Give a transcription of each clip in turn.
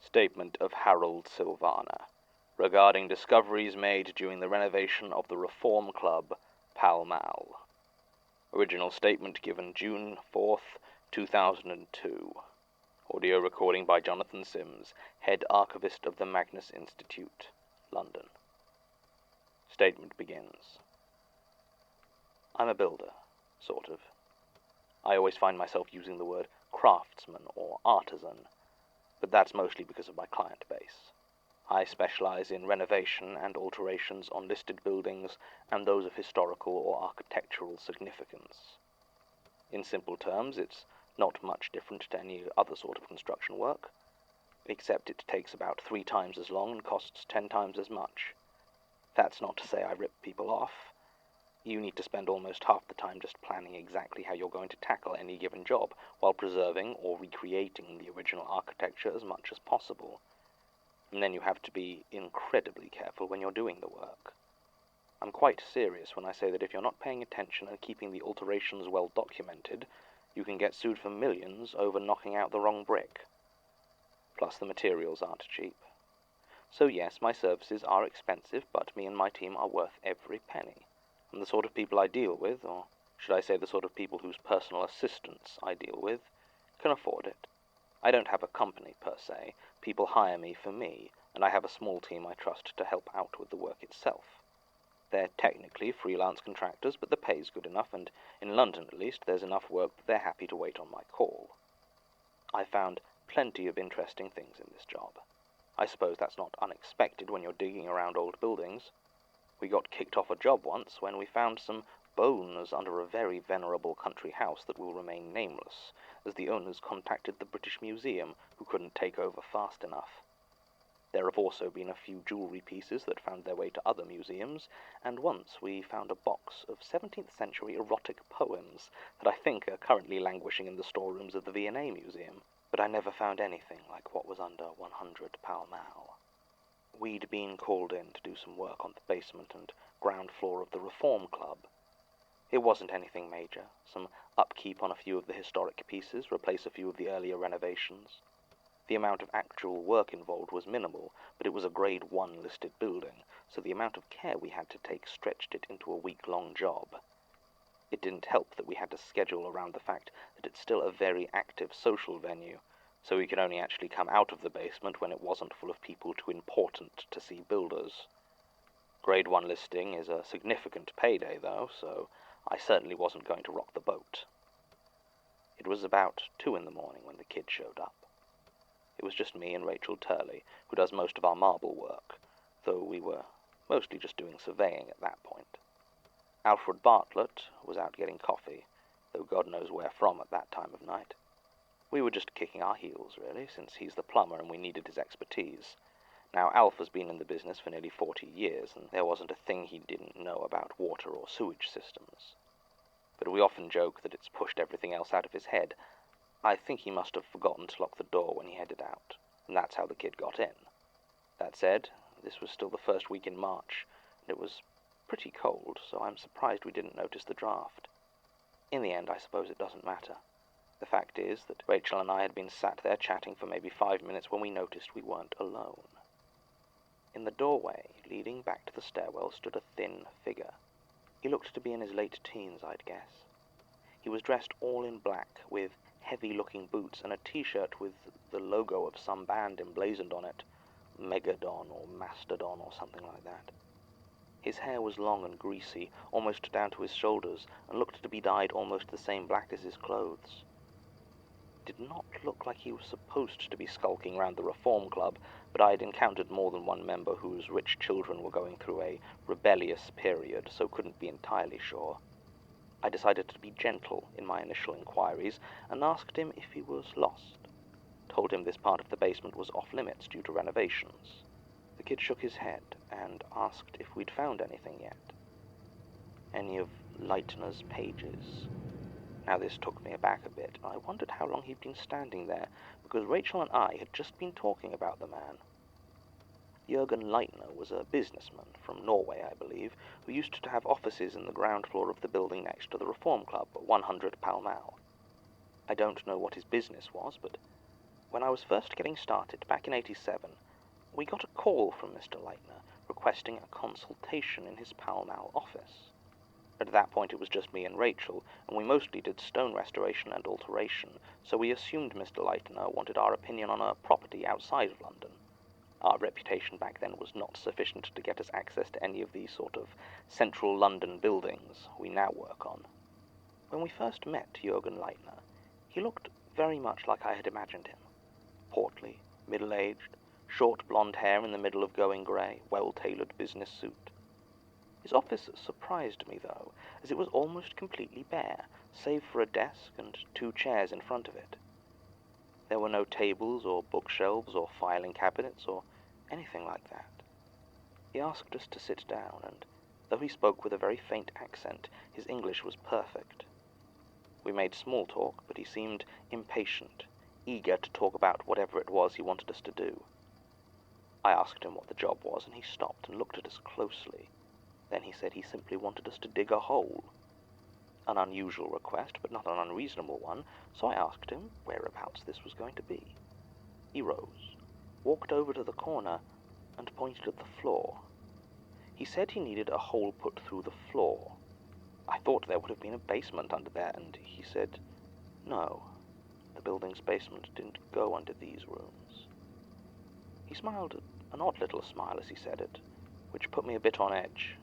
Statement of Harold Silvana regarding discoveries made during the renovation of the Reform Club, Pall Mall. Original statement given June 4th, 2002. Audio recording by Jonathan Sims, Head Archivist of the Magnus Institute, London. Statement begins. I'm a builder, sort of. I always find myself using the word craftsman or artisan, but that's mostly because of my client base. I specialize in renovation and alterations on listed buildings and those of historical or architectural significance. In simple terms, it's not much different to any other sort of construction work, except it takes about 3 times as long and costs 10 times as much. That's not to say I rip people off. You need to spend almost half the time just planning exactly how you're going to tackle any given job, while preserving or recreating the original architecture as much as possible. And then you have to be incredibly careful when you're doing the work. I'm quite serious when I say that if you're not paying attention and keeping the alterations well documented, you can get sued for millions over knocking out the wrong brick. Plus the materials aren't cheap. So yes, my services are expensive, but me and my team are worth every penny. And the sort of people I deal with, or should I say the sort of people whose personal assistants I deal with, can afford it. I don't have a company per se. People hire me for me, and I have a small team I trust to help out with the work itself. They're technically freelance contractors, but the pay's good enough, and in London at least there's enough work that they're happy to wait on my call. I found plenty of interesting things in this job. I suppose that's not unexpected when you're digging around old buildings. We got kicked off a job once when we found some bones under a very venerable country house that will remain nameless, as the owners contacted the British Museum, who couldn't take over fast enough. There have also been a few jewellery pieces that found their way to other museums, and once we found a box of 17th century erotic poems that I think are currently languishing in the storerooms of the V&A Museum, but I never found anything like what was under 100 Pall Mall. We'd been called in to do some work on the basement and ground floor of the Reform Club. It wasn't anything major, some upkeep on a few of the historic pieces, replace a few of the earlier renovations. The amount of actual work involved was minimal, but it was a Grade 1 listed building, so the amount of care we had to take stretched it into a week-long job. It didn't help that we had to schedule around the fact that it's still a very active social venue, so we could only actually come out of the basement when it wasn't full of people too important to see builders. Grade 1 listing is a significant payday, though, so I certainly wasn't going to rock the boat. It was about 2 in the morning when the kid showed up. It was just me and Rachel Turley, who does most of our marble work, though we were mostly just doing surveying at that point. Alfred Bartlett was out getting coffee, though God knows where from at that time of night. We were just kicking our heels, really, since he's the plumber and we needed his expertise. Now, Alf has been in the business for nearly 40 years, and there wasn't a thing he didn't know about water or sewage systems. But we often joke that it's pushed everything else out of his head. I think he must have forgotten to lock the door when he headed out, and that's how the kid got in. That said, this was still the first week in March, and it was pretty cold, so I'm surprised we didn't notice the draft. In the end, I suppose it doesn't matter. The fact is that Rachel and I had been sat there chatting for maybe 5 minutes when we noticed we weren't alone. In the doorway, leading back to the stairwell, stood a thin figure. He looked to be in his late teens, I'd guess. He was dressed all in black, with heavy-looking boots and a t-shirt with the logo of some band emblazoned on it, Megadon or Mastodon or something like that. His hair was long and greasy, almost down to his shoulders, and looked to be dyed almost the same black as his clothes. It did not look like he was supposed to be skulking round the Reform Club, but I had encountered more than one member whose rich children were going through a rebellious period, so couldn't be entirely sure. I decided to be gentle in my initial inquiries, and asked him if he was lost. Told him this part of the basement was off-limits due to renovations. The kid shook his head, and asked if we'd found anything yet. Any of Leitner's pages. Now this took me aback a bit. I wondered how long he'd been standing there, because Rachel and I had just been talking about the man. Jürgen Leitner was a businessman from Norway, I believe, who used to have offices in the ground floor of the building next to the Reform Club, 100 Pall Mall. I don't know what his business was, but When I was first getting started, back in '87, we got a call from Mr. Leitner requesting a consultation in his Pall Mall office. At that point it was just me and Rachel, and we mostly did stone restoration and alteration, so we assumed Mr. Leitner wanted our opinion on a property outside of London. Our reputation back then was not sufficient to get us access to any of these sort of central London buildings we now work on. When we first met Jürgen Leitner, he looked very much like I had imagined him. Portly, middle-aged, short blonde hair in the middle of going grey, well-tailored business suit. His office surprised me, though, as it was almost completely bare, save for a desk and 2 chairs in front of it. There were no tables or bookshelves or filing cabinets or anything like that. He asked us to sit down, and though he spoke with a very faint accent, his English was perfect. We made small talk, but he seemed impatient, eager to talk about whatever it was he wanted us to do. I asked him what the job was, and he stopped and looked at us closely. Then he said he simply wanted us to dig a hole. An unusual request, but not an unreasonable one, so I asked him whereabouts this was going to be. He rose, walked over to the corner, and pointed at the floor. He said he needed a hole put through the floor. I thought there would have been a basement under there, and he said, no, the building's basement didn't go under these rooms. He smiled an odd little smile as he said it, which put me a bit on edge.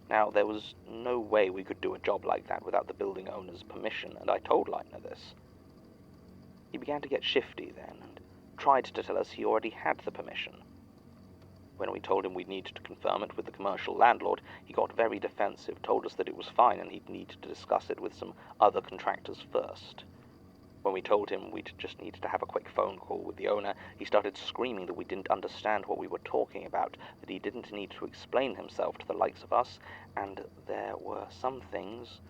Now, there was no way we could do a job like that without the building owner's permission, and I told Leitner this. He began to get shifty then, and tried to tell us he already had the permission. When we told him we'd need to confirm it with the commercial landlord, he got very defensive, told us that it was fine and he'd need to discuss it with some other contractors first. When we told him we'd just need to have a quick phone call with the owner, he started screaming that we didn't understand what we were talking about, that he didn't need to explain himself to the likes of us, and there were some things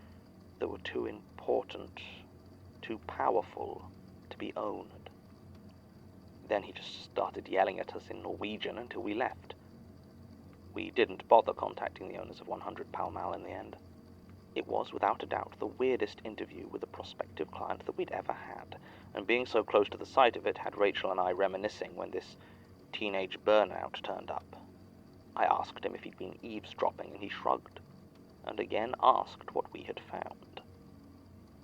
that were too important, too powerful to be owned. Then he just started yelling at us in Norwegian until we left. We didn't bother contacting the owners of 100 Pall Mall in the end. It was, without a doubt, the weirdest interview with a prospective client that we'd ever had, and being so close to the site of it had Rachel and I reminiscing when this teenage burnout turned up. I asked him if he'd been eavesdropping, and he shrugged, and again asked what we had found.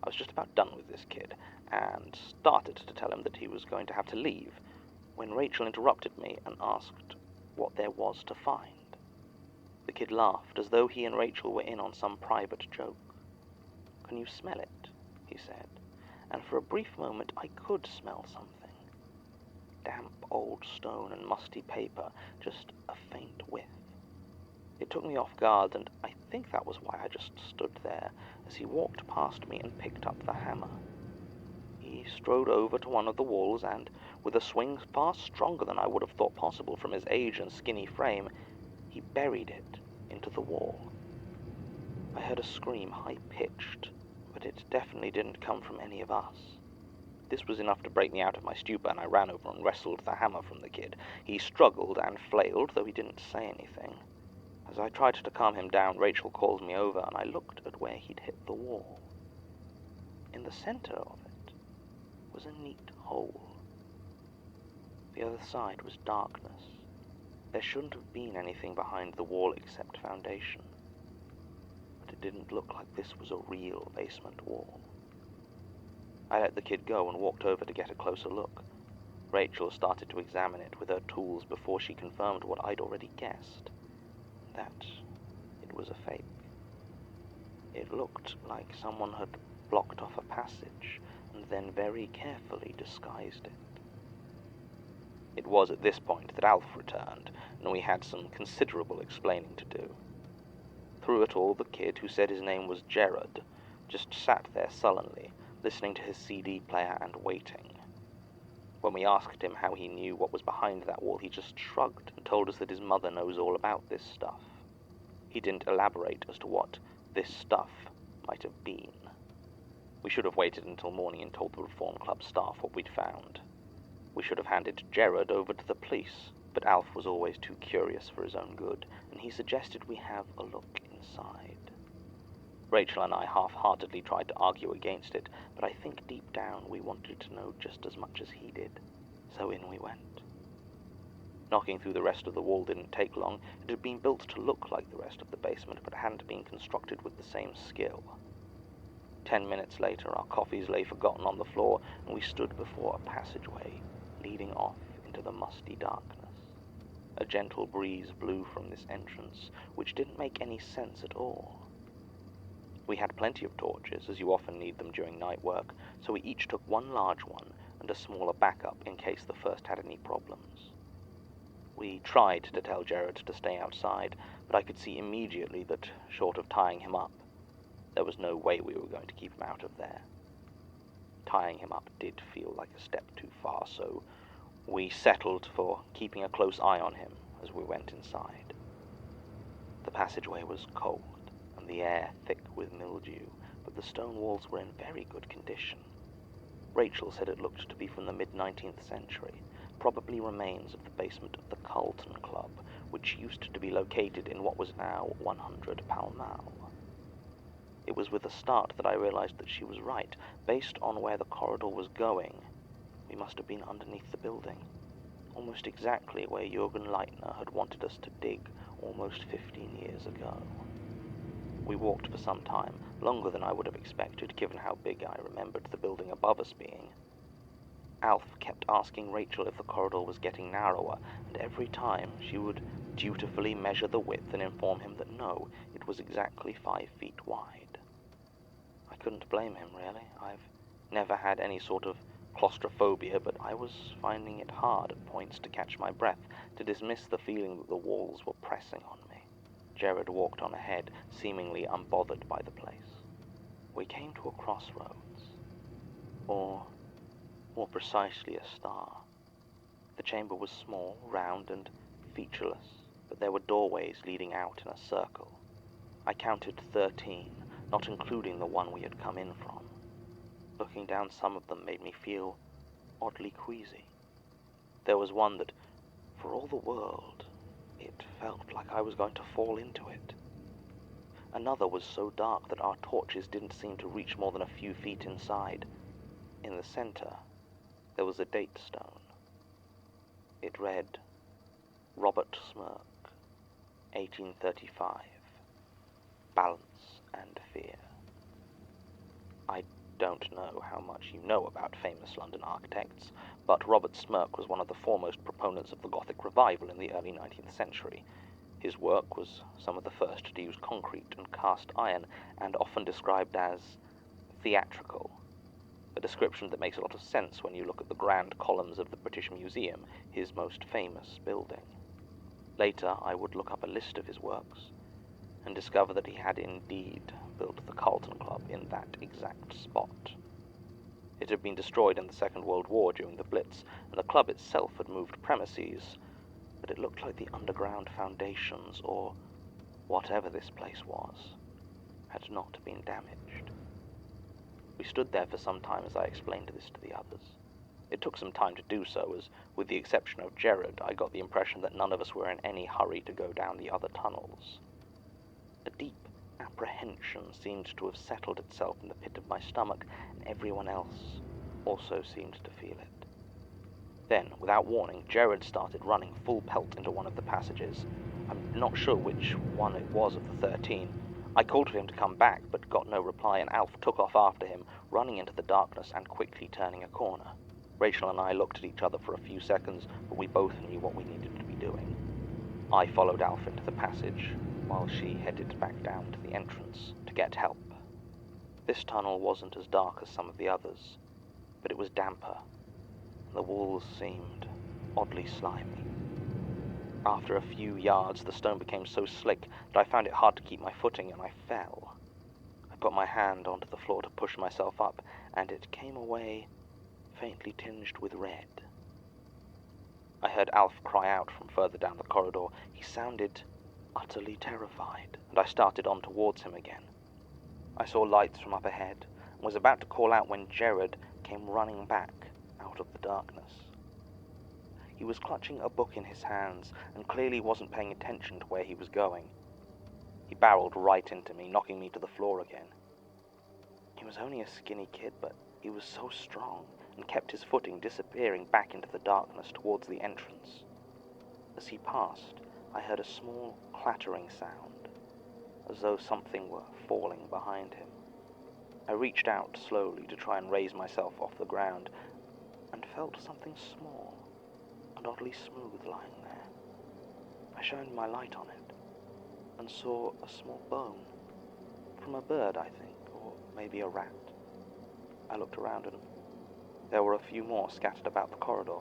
I was just about done with this kid, and started to tell him that he was going to have to leave, when Rachel interrupted me and asked what there was to find. The kid laughed, as though he and Rachel were in on some private joke. "Can you smell it?" he said, and for a brief moment I could smell something. Damp old stone and musty paper, just a faint whiff. It took me off guard, and I think that was why I just stood there, as he walked past me and picked up the hammer. He strode over to one of the walls, and, with a swing far stronger than I would have thought possible from his age and skinny frame, he buried it into the wall. I heard a scream, high-pitched, but it definitely didn't come from any of us. This was enough to break me out of my stupor, and I ran over and wrestled the hammer from the kid. He struggled and flailed, though he didn't say anything. As I tried to calm him down, Rachel called me over, and I looked at where he'd hit the wall. In the center of it was a neat hole. The other side was darkness. There shouldn't have been anything behind the wall except foundation. But it didn't look like this was a real basement wall. I let the kid go and walked over to get a closer look. Rachel started to examine it with her tools before she confirmed what I'd already guessed, that it was a fake. It looked like someone had blocked off a passage and then very carefully disguised it. It was at this point that Alf returned, and we had some considerable explaining to do. Through it all, the kid, who said his name was Jared, just sat there sullenly, listening to his CD player and waiting. When we asked him how he knew what was behind that wall, he just shrugged and told us that his mother knows all about this stuff. He didn't elaborate as to what this stuff might have been. We should have waited until morning and told the Reform Club staff what we'd found. We should have handed Jared over to the police, but Alf was always too curious for his own good, and he suggested we have a look inside. Rachel and I half-heartedly tried to argue against it, but I think deep down we wanted to know just as much as he did. So in we went. Knocking through the rest of the wall didn't take long. It had been built to look like the rest of the basement, but hadn't been constructed with the same skill. 10 minutes later, our coffees lay forgotten on the floor, and we stood before a passageway leading off into the musty darkness. A gentle breeze blew from this entrance, which didn't make any sense at all. We had plenty of torches, as you often need them during night work, so we each took one large one and a smaller backup in case the first had any problems. We tried to tell Jared to stay outside, but I could see immediately that, short of tying him up, there was no way we were going to keep him out of there. Tying him up did feel like a step too far, so we settled for keeping a close eye on him as we went inside. The passageway was cold, and the air thick with mildew, but the stone walls were in very good condition. Rachel said it looked to be from the mid-19th century, probably remains of the basement of the Carlton Club, which used to be located in what was now 100 Pall Mall. It was with a start that I realized that she was right. Based on where the corridor was going, we must have been underneath the building, almost exactly where Jürgen Leitner had wanted us to dig almost 15 years ago. We walked for some time, longer than I would have expected, given how big I remembered the building above us being. Alf kept asking Rachel if the corridor was getting narrower, and every time she would dutifully measure the width and inform him that no, it was exactly 5 feet wide. I couldn't blame him, really. I've never had any sort of claustrophobia, but I was finding it hard at points to catch my breath, to dismiss the feeling that the walls were pressing on me. Jared walked on ahead, seemingly unbothered by the place. We came to a crossroads, or more precisely a star. The chamber was small, round, and featureless, but there were doorways leading out in a circle. I counted 13, not including the one we had come in from. Looking down some of them made me feel oddly queasy. There was one that, for all the world, it felt like I was going to fall into it. Another was so dark that our torches didn't seem to reach more than a few feet inside. In the center, there was a date stone. It read, Robert Smirk, 1835, Balance and Fear. I don't know how much you know about famous London architects, but Robert Smirk was one of the foremost proponents of the Gothic revival in the early 19th century. His work was some of the first to use concrete and cast iron, and often described as theatrical, a description that makes a lot of sense when you look at the grand columns of the British Museum, his most famous building. Later, I would look up a list of his works, and discover that he had indeed built the Carlton Club in that exact spot. It had been destroyed in the Second World War during the Blitz, and the club itself had moved premises, but it looked like the underground foundations, or whatever this place was, had not been damaged. We stood there for some time as I explained this to the others. It took some time to do so, as, with the exception of Jared, I got the impression that none of us were in any hurry to go down the other tunnels. A deep apprehension seemed to have settled itself in the pit of my stomach, and everyone else also seemed to feel it. Then, without warning, Jared started running full pelt into one of the passages. I'm not sure which one it was of the 13. I called to him to come back, but got no reply, and Alf took off after him, running into the darkness and quickly turning a corner. Rachel and I looked at each other for a few seconds, but we both knew what we needed to be doing. I followed Alf into the passage, while she headed back down to the entrance to get help. This tunnel wasn't as dark as some of the others, but it was damper, and the walls seemed oddly slimy. After a few yards, the stone became so slick that I found it hard to keep my footing, and I fell. I put my hand onto the floor to push myself up, and it came away faintly tinged with red. I heard Alf cry out from further down the corridor. He sounded utterly terrified, and I started on towards him again. I saw lights from up ahead, and was about to call out when Jared came running back out of the darkness. He was clutching a book in his hands, and clearly wasn't paying attention to where he was going. He barreled right into me, knocking me to the floor again. He was only a skinny kid, but he was so strong, and kept his footing, disappearing back into the darkness towards the entrance. As he passed, I heard a small clattering sound, as though something were falling behind him. I reached out slowly to try and raise myself off the ground, and felt something small and oddly smooth lying there. I shined my light on it, and saw a small bone, from a bird, I think, or maybe a rat. I looked around, and there were a few more scattered about the corridor.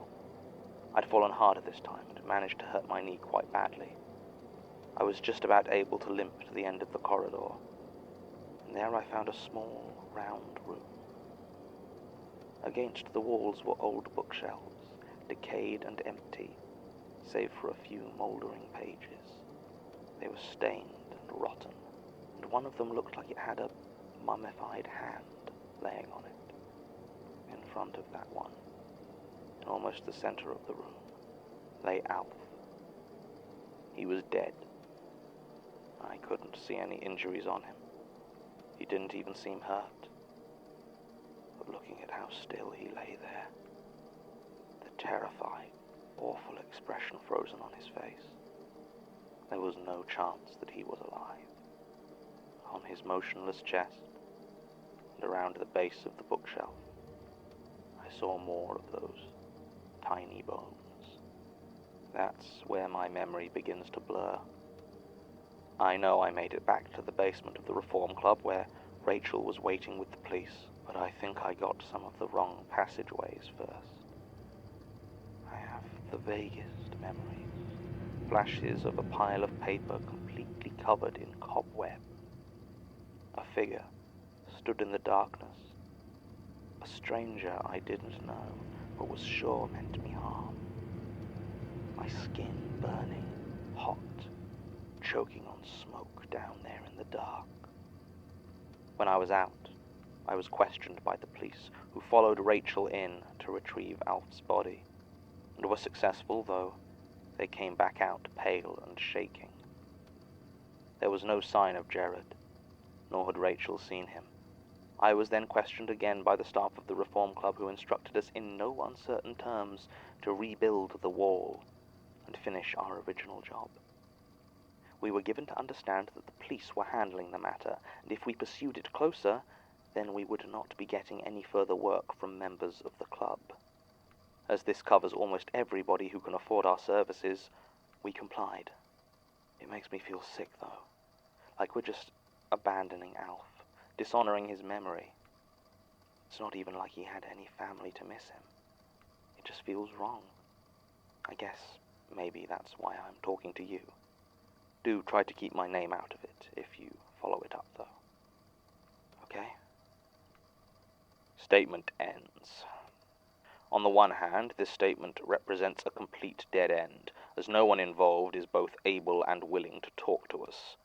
I'd fallen harder this time, and managed to hurt my knee quite badly. I was just about able to limp to the end of the corridor, and there I found a small, round room. Against the walls were old bookshelves, decayed and empty, save for a few mouldering pages. They were stained and rotten, and one of them looked like it had a mummified hand laying on it. In front of that one, in almost the center of the room, lay Alf. He was dead. I couldn't see any injuries on him. He didn't even seem hurt. But looking at how still he lay there, the terrified, awful expression frozen on his face, there was no chance that he was alive. On his motionless chest, and around the base of the bookshelf, I saw more of those tiny bones. That's where my memory begins to blur. I know I made it back to the basement of the Reform Club where Rachel was waiting with the police, but I think I got some of the wrong passageways first. I have the vaguest memories, flashes of a pile of paper completely covered in cobweb. A figure stood in the darkness, a stranger I didn't know, but was sure meant me harm. My skin burning, hot, choking on smoke down there in the dark. When I was out, I was questioned by the police, who followed Rachel in to retrieve Alf's body, and were successful, though they came back out pale and shaking. There was no sign of Jared, nor had Rachel seen him. I was then questioned again by the staff of the Reform Club, who instructed us in no uncertain terms to rebuild the wall and finish our original job. We were given to understand that the police were handling the matter, and if we pursued it closer, then we would not be getting any further work from members of the club. As this covers almost everybody who can afford our services, we complied. It makes me feel sick, though, like we're just abandoning Alf, dishonoring his memory. It's not even like he had any family to miss him. It just feels wrong. I guess maybe that's why I'm talking to you. Do try to keep my name out of it if you follow it up, though. Okay? Statement ends. On the one hand, this statement represents a complete dead end, as no one involved is both able and willing to talk to us.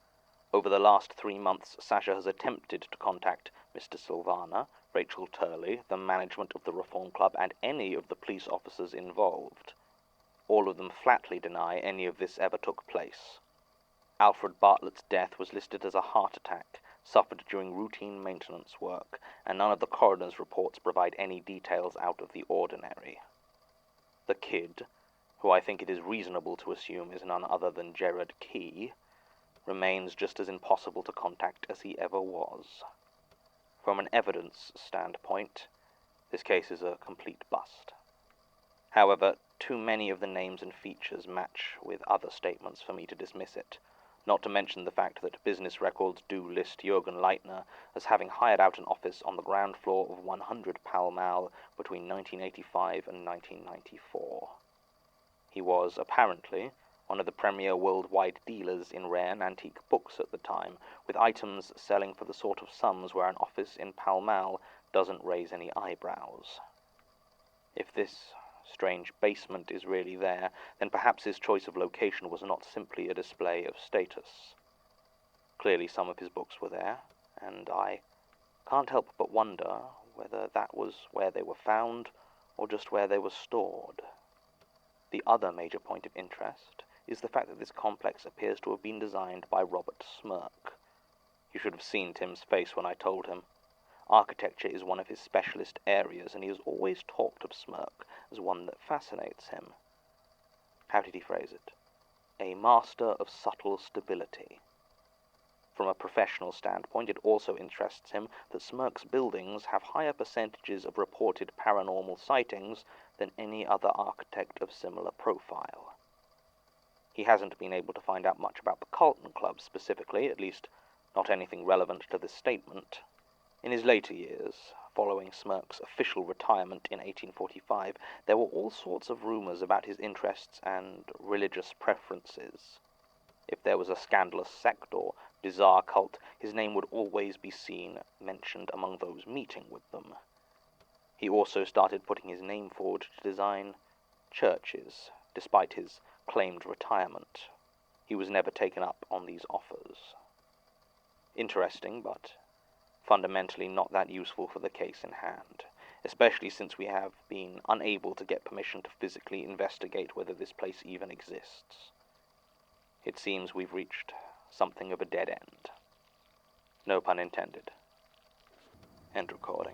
Over the last 3 months, Sasha has attempted to contact Mr. Silvana, Rachel Turley, the management of the Reform Club, and any of the police officers involved. All of them flatly deny any of this ever took place. Alfred Bartlett's death was listed as a heart attack, suffered during routine maintenance work, and none of the coroner's reports provide any details out of the ordinary. The kid, who I think it is reasonable to assume is none other than Jared Key, remains just as impossible to contact as he ever was. From an evidence standpoint, this case is a complete bust. However, too many of the names and features match with other statements for me to dismiss it, not to mention the fact that business records do list Jürgen Leitner as having hired out an office on the ground floor of 100 Pall Mall between 1985 and 1994. He was, apparently, one of the premier worldwide dealers in rare and antique books at the time, with items selling for the sort of sums where an office in Pall Mall doesn't raise any eyebrows. If this strange basement is really there, then perhaps his choice of location was not simply a display of status. Clearly some of his books were there, and I can't help but wonder whether that was where they were found or just where they were stored. The other major point of interest is the fact that this complex appears to have been designed by Robert Smirk. You should have seen Tim's face when I told him. Architecture is one of his specialist areas, and he has always talked of Smirk as one that fascinates him. How did he phrase it? A master of subtle stability. From a professional standpoint, it also interests him that Smirk's buildings have higher percentages of reported paranormal sightings than any other architect of similar profile. He hasn't been able to find out much about the Carlton Club specifically, at least not anything relevant to this statement. In his later years, following Smirk's official retirement in 1845, there were all sorts of rumors about his interests and religious preferences. If there was a scandalous sect or bizarre cult, his name would always be seen mentioned among those meeting with them. He also started putting his name forward to design churches, despite his claimed retirement. He was never taken up on these offers. Interesting, but fundamentally not that useful for the case in hand, especially since we have been unable to get permission to physically investigate whether this place even exists. It seems we've reached something of a dead end. No pun intended. End record.